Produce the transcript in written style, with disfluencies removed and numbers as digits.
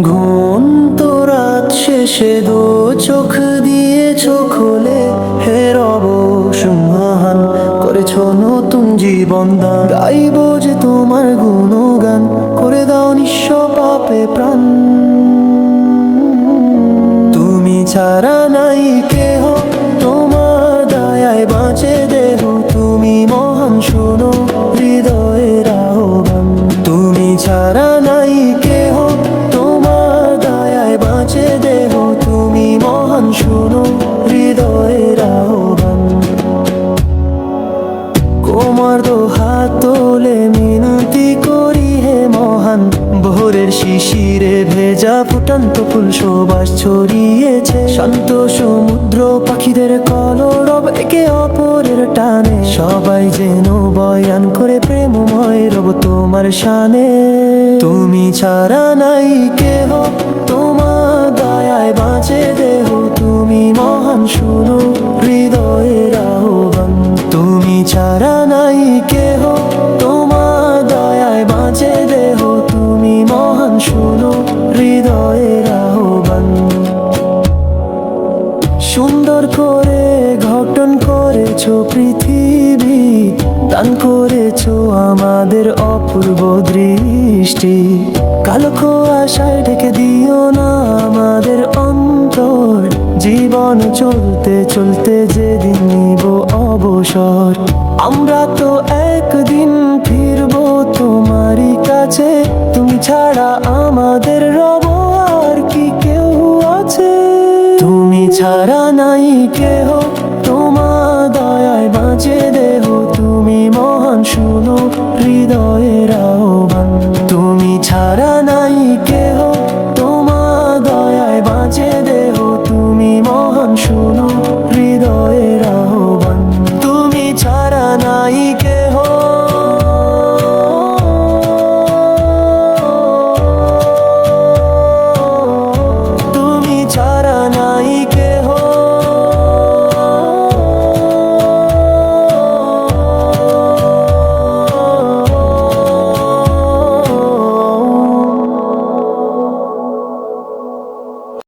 ঘুমন্ত রাত শেষে দো চোখ দিয়েছ খোলে, হে রব সুমহান করেছ নতুন জীবন দান। গাইব যে তোমার গুণগান, করে দাও নিঃস্ব পাপে প্রাণ। তুমি ছাড়া নাই কেহ, তোমার দয়ায় বাঁচে দেহ। তুমি মহান, শোনো হৃদয়ের আহ্বান। তুমি ছাড়া নাই কেহ, তোমার দয়ায় বাঁচে দেহ। তুমি মহান, শোনো হৃদয়ের আহ্বান। তোমার দো হাত তোলে মিনতি করি হে মহান। ভোরের শিশিরে ভেজা ফুটন্ত ফুল সুবাস ছড়িয়েছে। শান্ত সমুদ্র পাখিদের কলরব, একে অপরের টানে। সবাই যেন বয়ান করে প্রেমময় রব তোমার শানে। তুমি ছাড়া নাই কেহ, তোমার দয়ায় বাঁচে দেহ। তুমি মহান, শুনো হৃদয়ের আহ্বান। তুমি ছাড়া নাই কেহ, তোমার দয়ায় বাঁচে দেহ। তুমি মহান, শুনো হৃদয়ের আহ্বান। সুন্দর করে গঠন করেছো পৃথিবী, দান করেছো আমাদের অপূর্ব দৃষ্টি। কালো কুয়াশায় ঢেকে দিও না আমাদের অন্তর। জীবন চলতে চলতে যেদিন নিব অবসর, আমরা তো একদিন ফিরবো তোমারই কাছে। তুমি ছাড়া আমাদের রব আর কি কেউ আছে? তুমি ছাড়া নাই কেহ, তোমার দয়ায় বাঁচে দেহ। তুমি মহান, শুনো হৃদয়ের আহ্বান। তুমি ছাড়া